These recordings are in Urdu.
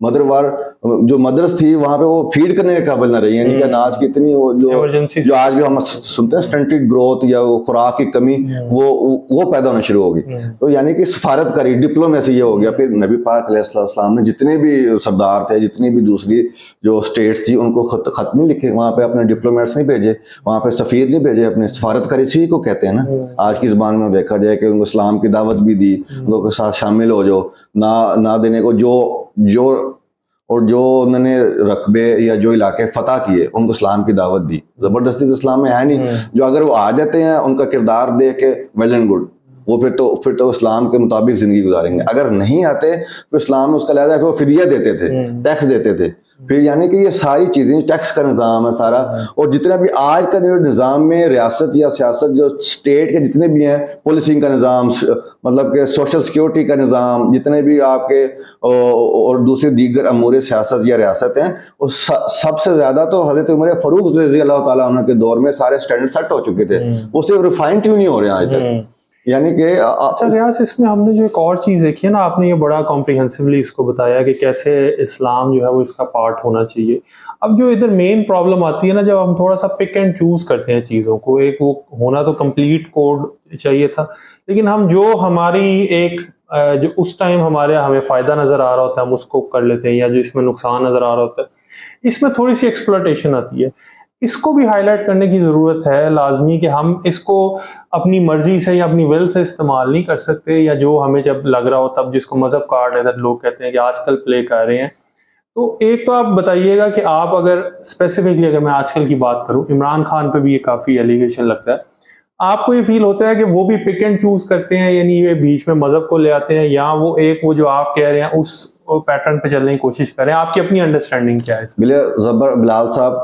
مدر وار جو مدرس تھی وہاں پہ وہ فیڈ کرنے کے قابل نہ رہی، یعنی کہ اناج کی اتنی جو آج بھی ہم سنتے ہیں سٹنٹڈ گروتھ یا خوراک کی کمی وہ پیدا ہونا شروع ہوگی. تو یعنی کہ سفارت کاری ڈپلومیسی یہ ہو گیا. پھر نبی پاک علیہ السلام نے جتنے بھی سردار تھے، جتنی بھی دوسری جو اسٹیٹس تھی، ان کو خط نہیں لکھے، وہاں پہ اپنے ڈپلومیٹس نہیں بھیجے، وہاں پہ سفیر نہیں بھیجے، اپنے سفارت کاری اسی کو کہتے ہیں نا آج کی زبان میں دیکھا جائے، کہ ان کو اسلام کی دعوت بھی دی، ان کو کے ساتھ شامل ہو جو نہ دینے کو، جو انہوں نے رقبے یا جو علاقے فتح کیے ان کو اسلام کی دعوت دی. زبردستی تو اسلام میں ہے نہیں. جو اگر وہ آ جاتے ہیں ان کا کردار دیکھ کے ویل اینڈ گڈ، وہ پھر تو اسلام کے مطابق زندگی گزاریں گے. اگر نہیں آتے تو اسلام میں اس کا لہذا ہے، وہ فدیہ دیتے تھے، ٹیکس دیتے تھے. پھر یعنی کہ یہ ساری چیزیں ٹیکس کا نظام ہے سارا. اور جتنا بھی آج کا جو نظام میں ریاست یا سیاست جو اسٹیٹ کے جتنے بھی ہیں، پولیسنگ کا نظام، مطلب کہ سوشل سیکیورٹی کا نظام، جتنے بھی آپ کے اور دوسرے دیگر امور سیاست یا ریاست ہیں، سب سے زیادہ تو حضرت عمر فاروق رضی اللہ تعالیٰ عنہ کے دور میں سارے اسٹینڈرڈ سیٹ ہو چکے تھے. وہ صرف ریفائن ٹیون نہیں ہو رہے ہیں آج تک. یعنی کہ اچھا ریاض، اس میں ہم نے جو ایک اور چیز دیکھی ہے نا، آپ نے یہ بڑا کمپریہنسولی اس کو بتایا کہ کیسے اسلام جو ہے وہ اس کا پارٹ ہونا چاہیے. اب جو ادھر مین پرابلم آتی ہے نا، جب ہم تھوڑا سا پک اینڈ چوز کرتے ہیں چیزوں کو، ایک وہ ہونا تو کمپلیٹ کوڈ چاہیے تھا، لیکن ہم جو ہماری ایک جو اس ٹائم ہمیں فائدہ نظر آ رہا ہوتا ہے ہم اس کو کر لیتے ہیں، یا جو اس میں نقصان نظر آ رہا ہوتا ہے، اس میں تھوڑی سی ایکسپلوٹیشن آتی ہے. اس کو بھی ہائی لائٹ کرنے کی ضرورت ہے لازمی، کہ ہم اس کو اپنی مرضی سے یا اپنی ول سے استعمال نہیں کر سکتے، یا جو ہمیں جب لگ رہا ہو تب، جس کو مذہب کارڈ ہے لوگ کہتے ہیں کہ آج کل پلے کر رہے ہیں. تو ایک تو آپ بتائیے گا کہ آپ اگر اسپیسیفکلی اگر میں آج کل کی بات کروں، عمران خان پہ بھی یہ کافی ایلیگیشن لگتا ہے، آپ کو یہ فیل ہوتا ہے کہ وہ بھی پک اینڈ چوز کرتے ہیں، یعنی یہ بیچ میں مذہب کو لے آتے ہیں، یا وہ جو آپ کہہ رہے ہیں اس پیٹرن پہ چلنے کی کوشش کریں؟ آپ کی اپنی انڈرسٹینڈنگ کیا ہے؟ بلال صاحب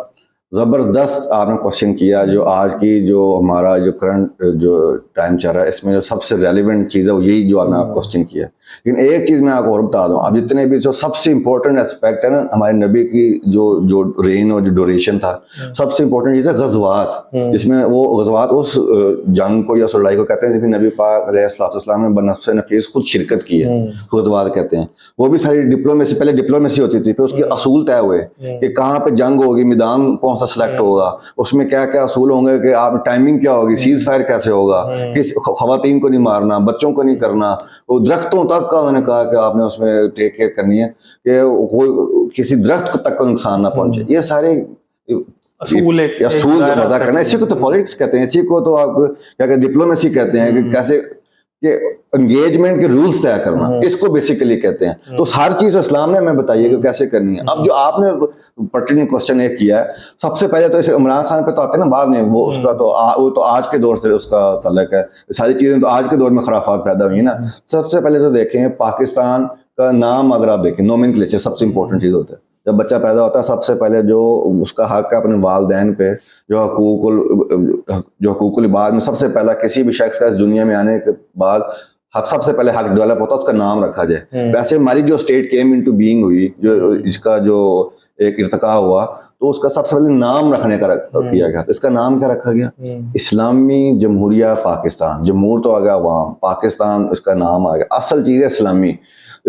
زبردست آپ نے کوشچن کیا. جو آج کی جو ہمارا جو کرنٹ جو ٹائم چل رہا ہے، اس میں جو سب سے ریلیونٹ چیز ہے وہ یہی جو آپ نے کوشچن کیا. لیکن ایک چیز میں آپ کو اور بتا دوں، اب جتنے بھی جو سب سے امپورٹنٹ اسپیکٹ ہے نا ہمارے نبی کی جو رین اور جو ڈوریشن تھا، سب سے امپورٹنٹ چیز ہے غزوات، جس میں وہ غزوات اس جنگ کو یا اس لڑائی کو کہتے ہیں جس میں نبی پاک علیہ السلام نے بنفس نفیس خود شرکت کی ہے، غزوات کہتے ہیں. وہ بھی ساری ڈپلومیسی، پہلے ڈپلومیسی ہوتی تھی، پھر اس کے اصول طے ہوئے کہ کہاں پہ جنگ ہوگی، میدان کون سا سلیکٹ ہوگا، اس میں کیا کیا اصول ہوں گے، کہ آپ ٹائمنگ کیا ہوگی، سیز فائر کیسے ہوگا، کس خواتین کو نہیں مارنا، بچوں کو نہیں کرنا، وہ درختوں تک کا انہوں نے کہا کہ آپ نے اس میں ٹیک کیئر کرنی ہے کہ کوئی کسی درخت تک کو نقصان نہ پہنچے. یہ سارے اصول وضع کرنا، اسی کو تو پالیٹکس کہتے ہیں، اسی کو تو آپ کیا کہ ڈپلومیسی کہتے ہیں، کہ کیسے کہ انگیجمنٹ کے رولز طے کرنا، اس کو بیسیکلی کہتے ہیں. تو ہر چیز اسلام نے ہمیں بتائیے کہ کیسے کرنی ہے. اب جو آپ نے پرٹیننگ کوسچن ایک کیا ہے، سب سے پہلے تو اسے عمران خان پہ تو آتے ہیں نا بعد میں، وہ اس کا تو وہ تو آج کے دور سے اس کا تعلق ہے، ساری چیزیں تو آج کے دور میں خرافات پیدا ہوئی نا. سب سے پہلے تو دیکھیں پاکستان کا نام اگر آپ دیکھیں، نومنکلیچر سب سے امپورٹنٹ چیز ہوتا ہے. جب بچہ پیدا ہوتا ہے سب سے پہلے جو اس کا حق ہے اپنے والدین پہ، جو حقوق العباد میں سب سے پہلا کسی بھی شخص کا اس دنیا میں آنے کے بعد سب سے پہلے حق ڈیولپ ہوتا ہے، اس کا نام رکھا جائے. ویسے ہماری جو اسٹیٹ کیم انٹو بینگ ہوئی، جو اس کا جو ایک ارتقاء ہوا، تو اس کا سب سے پہلے نام رکھنے کا کیا گیا. اس کا نام کیا رکھا گیا؟ اسلامی جمہوریہ پاکستان. جمہور تو آ گیا عوام، پاکستان اس کا نام آ گیا. اصل چیز ہے اسلامی.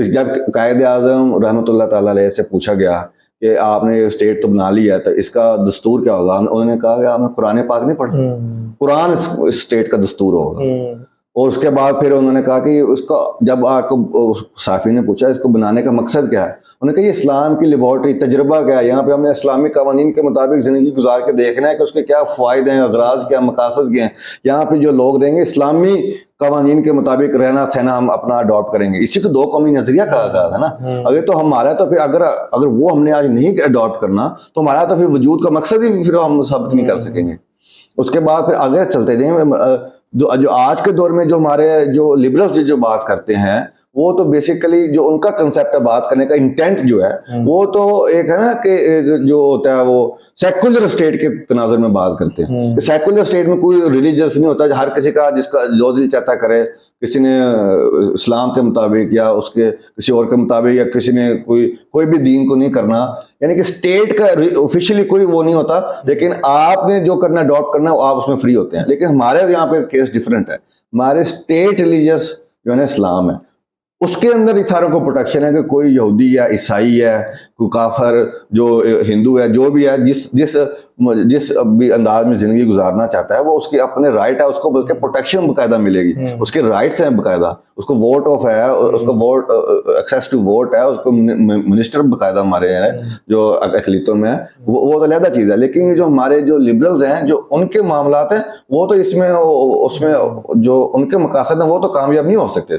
جب قائد اعظم رحمۃ اللہ تعالیٰ علیہ سے پوچھا گیا کہ آپ نے اسٹیٹ تو بنا لی ہے، تو اس کا دستور کیا ہوگا، انہوں نے کہا کہ آپ نے قرآن پاک نہیں پڑھا، قرآن اس اسٹیٹ کا دستور ہوگا. اور اس کے بعد پھر انہوں نے کہا کہ اس کا جب آپ کو صحافی نے پوچھا اس کو بنانے کا مقصد کیا ہے، انہوں نے کہا یہ اسلام کی لیبارٹری، تجربہ کیا ہے، یہاں پہ ہم نے اسلامی قوانین کے مطابق زندگی گزار کے دیکھنا ہے کہ اس کے کیا فوائد ہیں، اغراض کیا، مقاصد کیا ہیں. یہاں پہ جو لوگ رہیں گے اسلامی قوانین کے مطابق رہنا سہنا ہم اپنا اڈاپٹ کریں گے. اسی کو دو قومی نظریہ کہا گیا تھا نا. اگر تو ہمارا تو پھر اگر وہ ہم نے آج نہیں اڈاپٹ کرنا تو ہمارا تو پھر وجود کا مقصد ہی پھر ہم ثابت نہیں کر سکیں گے. اس کے بعد پھر آگے چلتے جائیں. جو آج کے دور میں جو ہمارے جو لبرلز جو بات کرتے ہیں، وہ تو بیسیکلی جو ان کا کنسیپٹ ہے بات کرنے کا، انٹینٹ جو ہے وہ تو ایک ہے نا کہ جو ہوتا ہے وہ سیکولر اسٹیٹ کے تناظر میں بات کرتے ہیں. سیکولر اسٹیٹ میں کوئی ریلیجیس نہیں ہوتا، ہر کسی کا جس کا جو دل چاہتا کرے. کسی نے اسلام کے مطابق یا اس کے کسی اور کے مطابق، یا کسی نے کوئی بھی دین کو نہیں کرنا. یعنی کہ اسٹیٹ کا آفیشیلی کوئی وہ نہیں ہوتا، لیکن آپ نے جو کرنا اڈاپٹ کرنا وہ آپ اس میں فری ہوتے ہیں. لیکن ہمارے یہاں پہ کیس ڈفرینٹ ہے. ہمارے اسٹیٹ ریلیجیس جو ہے نا اسلام ہے. اس کے اندر اس ساروں کو پروٹیکشن ہے کہ کوئی یہودی ہے، عیسائی ہے، کوئی کافر، جو ہندو ہے، جو بھی ہے، جس بھی انداز میں زندگی گزارنا چاہتا ہے، وہ اس کی اپنے رائٹ ہے، اس کو بلکہ پروٹیکشن باقاعدہ ملے گی، اس کے رائٹس ہیں باقاعدہ، اس کو ووٹ آف ہے، اس کو ووٹ ایکسیس ٹو ووٹ ہے، اس کو منسٹر باقاعدہ ہمارے ہیں جو اقلیتوں میں ہے، وہ تو علیحدہ چیز ہے. لیکن یہ جو ہمارے جو لبرلز ہیں، جو ان کے معاملات ہیں، وہ تو اس میں جو ان کے مقاصد ہیں وہ تو کامیاب نہیں ہو سکتے.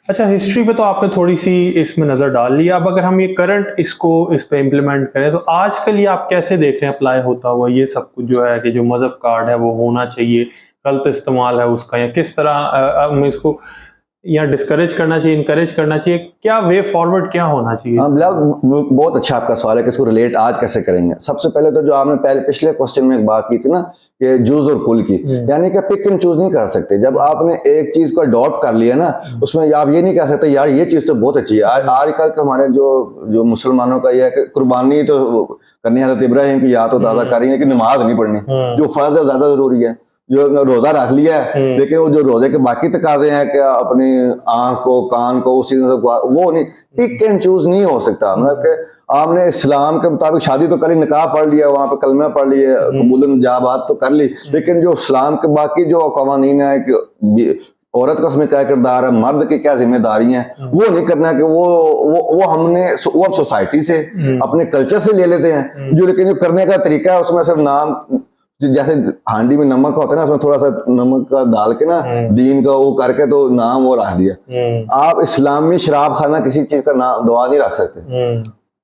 اچھا، ہسٹری پہ تو آپ نے تھوڑی سی اس میں نظر ڈال لی. اب اگر ہم یہ کرنٹ اس پہ امپلیمنٹ کریں تو آج کل یہ آپ کیسے دیکھ رہے ہیں اپلائی ہوتا ہوا یہ سب کچھ جو ہے کہ جو مذہب کارڈ ہے وہ ہونا چاہیے، غلط استعمال ہے اس کا، یا کس طرح ہم اس کو یا ڈسکریج کرنا چاہیے، انکریج کرنا چاہیے، کیا وے فارورڈ کیا ہونا چاہیے؟ ہاں بلال، بہت اچھا آپ کا سوال ہے کہ اس کو ریلیٹ آج کیسے کریں گے. سب سے پہلے تو جو آپ نے پچھلے کوسچن میں ایک بات کی تھی نا کہ جوز اور کل کی، یعنی کہ پک اینڈ چوز نہیں کر سکتے. جب آپ نے ایک چیز کو اڈاپٹ کر لیا نا، اس میں آپ یہ نہیں کہہ سکتے یار یہ چیز تو بہت اچھی ہے. آج کل کے ہمارے جو مسلمانوں کا یہ ہے کہ قربانی تو کرنی ہے، حضرت ابراہیم کی یاد تو زیادہ کر رہی ہے کہ نماز نہیں پڑھنی، جو فرض ہے زیادہ ضروری ہے. جو روزہ رکھ لیا ہے، لیکن وہ جو روزے کے باقی تقاضے ہیں کہ اپنی آنکھ کو، کان کو، اس چیز وہ نہیں، پک اینڈ چوز نہیں ہو سکتا. مطلب کہ آپ نے اسلام کے مطابق شادی تو کری، نکاح پڑھ لیا، وہاں پہ کلمہ پڑھ لیے، قبول جابات تو کر لی، لیکن جو اسلام کے باقی جو قوانین ہیں کہ عورت کا اس میں کیا کردار ہے، مرد کی کیا ذمہ داری ہیں، وہ نہیں کرنا کہ وہ ہم نے وہ سوسائٹی سے اپنے کلچر سے لے لیتے ہیں. جو لیکن جو کرنے کا طریقہ ہے اس میں صرف نام، جیسے ہانڈی میں نمک ہوتا ہے نا، اس میں تھوڑا سا نمک کا ڈال کے نا دین کا وہ کر کے تو نام وہ رکھ دیا. آپ اسلامی شراب خانہ کسی چیز کا نام دعا نہیں رکھ سکتے.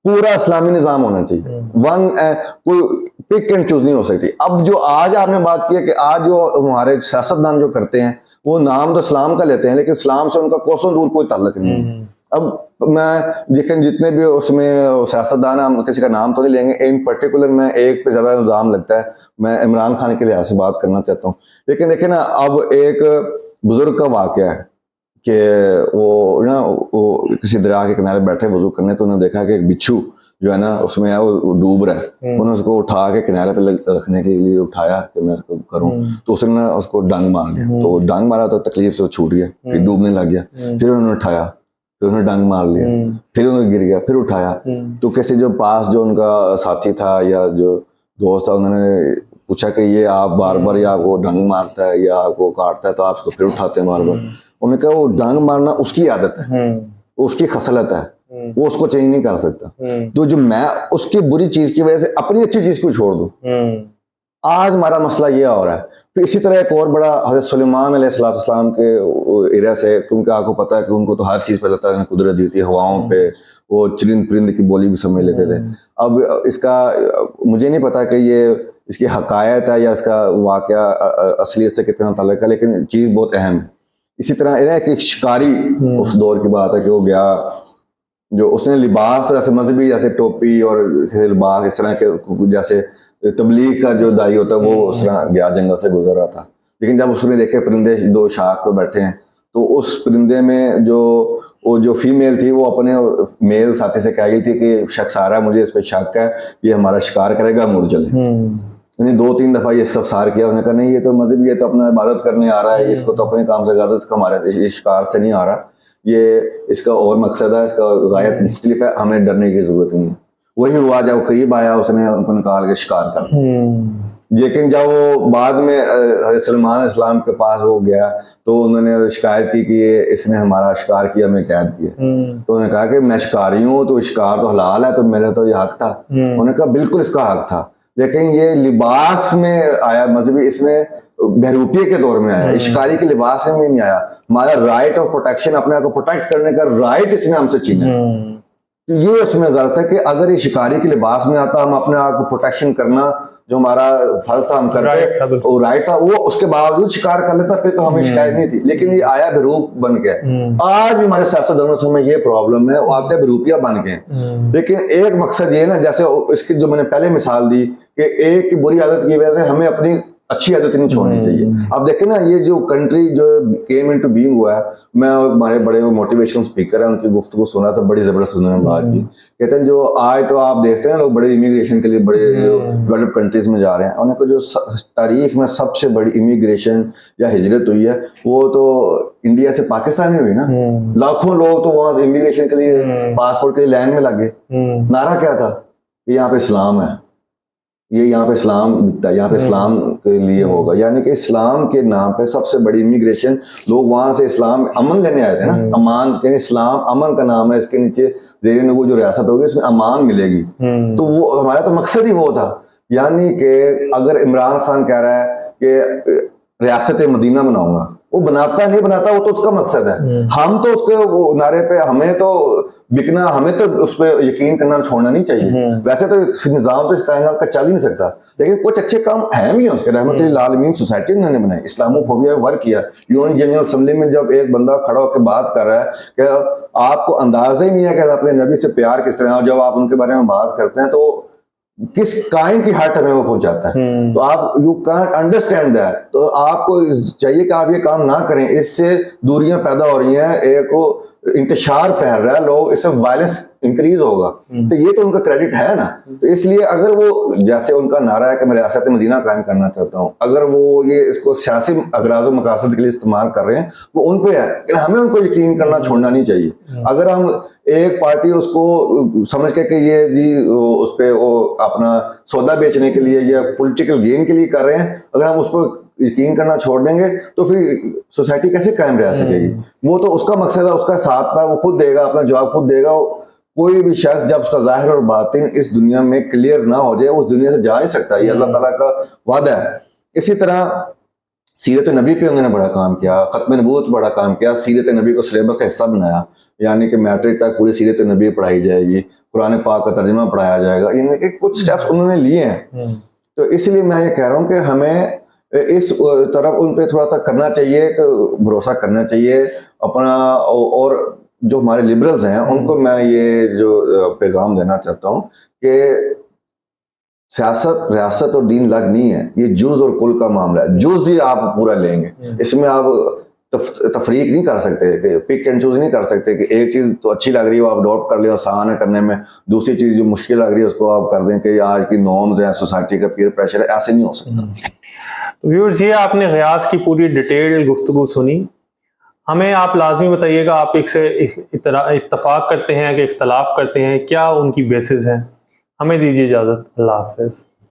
پورا اسلامی نظام ہونا چاہیے، کوئی پک اینڈ چوز نہیں ہو سکتی. اب جو آج آپ نے بات کی ہے کہ آج جو ہمارے سیاستدان جو کرتے ہیں وہ نام تو اسلام کا لیتے ہیں، لیکن اسلام سے ان کا کوسوں دور کوئی تعلق نہیں ہے. اب میں لیکن جتنے بھی اس میں سیاستدان ہیں، ہم کسی کا نام تو نہیں لیں گے، ان پرٹیکولر میں ایک پہ زیادہ الزام لگتا ہے، میں عمران خان کے لحاظ سے بات کرنا چاہتا ہوں. لیکن دیکھیں نا، اب ایک بزرگ کا واقعہ ہے کہ وہ کسی دریا کے کنارے بیٹھے وضو کرنے، تو انہوں نے دیکھا کہ ایک بچھو جو ہے نا اس میں ہے وہ ڈوب رہا ہے. انہوں نے اس کو اٹھا کے کنارے پہ رکھنے کے لیے اٹھایا کہ میں اس کو کروں، تو اس نے اس کو ڈنگ مار دیا. تو ڈنگ مارا تو تکلیف سے چھوٹ گیا، پھر ڈوبنے لگ گیا. پھر انہوں نے اٹھایا، پھر انہوں نے ڈنگ مار لیا، پھر انہوں نے گر گیا، پھر اٹھایا. تو کسی جو پاس جو ان کا ساتھی تھا یا جو دوست تھا، انہوں نے پوچھا کہ یہ آپ بار بار یا آپ کو ڈنگ مارتا ہے یا آپ کو کاٹتا ہے تو آپ اس کو پھر اٹھاتے ہیں بار بار. انہوں نے کہا وہ ڈنگ مارنا اس کی عادت ہے، اس کی خصلت ہے، وہ اس کو چینج نہیں کر سکتا. تو جو میں اس کی بری چیز کی وجہ سے اپنی اچھی چیز کو چھوڑ دوں. آج ہمارا مسئلہ یہ ہو رہا ہے. پھر اسی طرح ایک اور بڑا حضرت سلیمان علیہ السلام کے ایریا سے، کیونکہ آپ کو پتا ہے کہ ان کو تو ہر چیز پہ اللہ تعالیٰ نے قدرت دی تھی، ہواؤں پہ وہ چرند پرند کی بولی بھی سمجھ لیتے تھے. اب اس کا مجھے نہیں پتا کہ یہ اس کی حقائق ہے یا اس کا واقعہ اصلیت سے کتنا تعلق ہے، لیکن چیز بہت اہم ہے. اسی طرح ایک شکاری اس دور کی بات ہے کہ وہ گیا، جو اس نے لباس تو جیسے مذہبی، جیسے ٹوپی اور لباس اس طرح کے، جیسے تبلیغ کا جو دائی ہوتا ہے وہ اس طرح گیا، جنگل سے گزر رہا تھا. لیکن جب اس نے دیکھے پرندے دو شاخ پہ بیٹھے ہیں، تو اس پرندے میں جو فیمیل تھی وہ اپنے میل ساتھی سے کہہ گئی تھی کہ شخص آ رہا ہے، مجھے اس پہ شک ہے، یہ ہمارا شکار کرے گا، مڑ چلے. یعنی 2-3 دفعہ یہ استفسار کیا. انہوں نے کہا نہیں، یہ تو مذہب، یہ تو اپنا عبادت کرنے آ رہا ہے، اس کو تو اپنے کام سے زیادہ ہمارے اس شکار سے نہیں آ رہا، یہ اس کا اور مقصد ہے، اس کا غایت مختلف ہے، ہمیں ڈرنے کی ضرورت نہیں ہے. وہی ہوا، جب وہ قریب آیا اس نے ان کو نکال کے شکار کر. لیکن جب وہ بعد میں حضرت سلیمان علیہ السلام کے پاس وہ گیا تو انہوں نے شکایت کی کہ اس نے ہمارا شکار کیا، میں قید کیا. تو انہوں نے کہا کہ میں شکاری ہوں، تو شکار تو حلال ہے، تو میرا تو یہ حق تھا. انہوں نے کہا بالکل اس کا حق تھا، لیکن یہ لباس میں آیا مذہبی، اس نے بہروپیے کے دور میں آیا، شکاری کے لباس میں نہیں آیا. ہمارا رائٹ آف پروٹیکشن، اپنے آپ کو پروٹیکٹ کرنے کا رائٹ اس نے ہم سے چھینا. یہ اس میں غلط ہے کہ اگر یہ شکاری کے لباس میں آتا، ہم اپنے آپ کو پروٹیکشن کرنا جو ہمارا فرض تھا ہم کرتے، وہ رائٹ تھا، وہ اس کے باوجود شکار کر لیتا، پھر تو ہمیں شکایت نہیں تھی. لیکن یہ آیا بہروپ بن کے. آج بھی ہمارے سیاستدانوں سے میں یہ پرابلم ہے، وہ آتے بہروپیہ بن گئے. لیکن ایک مقصد یہ نا، جیسے اس کی جو میں نے پہلے مثال دی کہ ایک کی بری عادت کی وجہ سے ہمیں اپنی اچھی عادتیں نہیں چھوڑنی چاہیے. آپ دیکھیں نا یہ جو کنٹری جو کیم انٹو بینگ ہوا ہے, میں ہمارے بڑے موٹیویشنل اسپیکر ہیں ان کی گفتگو سنا تھا, بڑی زبردست انہوں نے بات کی. کہتے ہیں جو آج تو آپ دیکھتے ہیں لوگ بڑے امیگریشن کے لیے بڑے ڈیولپ کنٹریز میں جا رہے ہیں, انہیں کو جو تاریخ میں سب سے بڑی امیگریشن یا ہجرت ہوئی ہے وہ تو انڈیا سے پاکستان میں ہوئی نا. لاکھوں لوگ تو وہاں امیگریشن کے لیے پاسپورٹ کے لیے لائن میں لگے. نعرہ کیا تھا کہ یہاں پہ اسلام ہے, یہ یہاں پہ اسلام دکھتا ہے, یہاں پہ اسلام کے لیے ہوگا. یعنی کہ اسلام کے نام پہ سب سے بڑی امیگریشن, لوگ وہاں سے اسلام امن لینے آئے تھے نا. امان یعنی اسلام امن کا نام ہے, اس کے نیچے زیر نگو جو ریاست ہوگی اس میں امان ملے گی. تو وہ ہمارا تو مقصد ہی وہ تھا. یعنی کہ اگر عمران خان کہہ رہا ہے کہ ریاست مدینہ بناؤں گا, وہ بناتا نہیں بناتا وہ تو اس کا مقصد ہے. ہم تو اس کے وہ نعرے پہ ہمیں تو بکنا, ہمیں تو اس پہ یقین کرنا چھوڑنا نہیں چاہیے. ویسے تو نظام تو اس کائنات کا چل ہی نہیں سکتا, لیکن کچھ اچھے کام ہیں بھی ہیں اس کے. رحمت للعالمین سوسائٹی انہوں نے بنائی, اسلامو فوبیا ورک کیا. یون جنرل اسمبلی میں جب ایک بندہ کھڑا ہو کے بات کر رہا ہے کہ آپ کو اندازہ ہی نہیں ہے کہ اپنے نبی سے پیار کس طرح, جب آپ ان کے بارے میں بات کرتے ہیں تو کس کائنڈ کی ہارٹ ہمیں وہ پہنچاتا ہے. تو آپ یو کانٹ انڈرسٹینڈ دیٹ. تو آپ کو چاہیے کہ آپ یہ کام نہ کریں, اس سے دوریاں پیدا ہو رہی ہیں, ایک انتشار پھیل رہا ہے, لوگ اس سے وائلنس انکریز ہوگا. تو یہ تو ان کا کریڈٹ ہے نا. تو اس لیے اگر وہ جیسے ان کا نعرہ ہے کہ میں ریاست مدینہ قائم کرنا چاہتا ہوں, اگر وہ یہ اس کو سیاسی اغراض و مقاصد کے لیے استعمال کر رہے ہیں وہ ان پہ ہے, کہ ہمیں ان کو یقین کرنا چھوڑنا نہیں چاہیے. اگر ہم ایک پارٹی اس کو سمجھ کے کہ یہ جی اس پہ وہ اپنا سودا بیچنے کے لیے یا پولیٹیکل گین کے لیے کر رہے ہیں, اگر ہم اس پہ یقین کرنا چھوڑ دیں گے تو پھر سوسائٹی کیسے قائم رہ سکے گی. وہ تو اس کا مقصد ہے, اس کا حساب تھا, وہ خود دے گا, اپنا جواب خود دے گا. کوئی بھی شخص جب اس کا ظاہر اور باطن اس دنیا میں کلیئر نہ ہو جائے اس دنیا سے جا نہیں سکتا. یہ اللہ تعالیٰ کا وعدہ ہے. اسی طرح سیرت نبی پہ انہوں نے بڑا کام کیا, ختم نبوت بڑا کام کیا, سیرت نبی کو سلیبس کا حصہ بنایا. یعنی کہ میٹرک تک پوری سیرت نبی پڑھائی جائے گی, قرآن پاک کا ترجمہ پڑھایا جائے گا. یعنی کہ کچھ سٹیپس انہوں نے لیے ہیں. تو اس لیے میں یہ کہہ رہا ہوں کہ ہمیں اس طرف ان پہ تھوڑا سا کرنا چاہیے, بھروسہ کرنا چاہیے اپنا. اور جو ہمارے لبرلز ہیں ان کو میں یہ جو پیغام دینا چاہتا ہوں کہ سیاست ریاست اور دین لگ نہیں ہے, یہ جز اور کل کا معاملہ ہے. جز ہی آپ پورا لیں گے, اس میں آپ تفریق نہیں کر سکتے, کہ پک اینڈ چوز نہیں کر سکتے کہ ایک چیز تو اچھی لگ رہی ہے وہ آپ اڈاپٹ کر لیں, آسان ہے کرنے میں, دوسری چیز جو مشکل لگ رہی ہے اس کو آپ کر دیں کہ آج کی نارمز ہیں, سوسائٹی کا پیر پریشر ہے. ایسے نہیں ہو سکتا. ویورز, یہ آپ نے غیاث کی پوری ڈیٹیل گفتگو سنی. ہمیں آپ لازمی بتائیے گا آپ ایک سے اتفاق کرتے ہیں کہ اختلاف کرتے ہیں, کیا ان کی بیسز ہیں. ہمیں دیجیے اجازت. اللہ حافظ.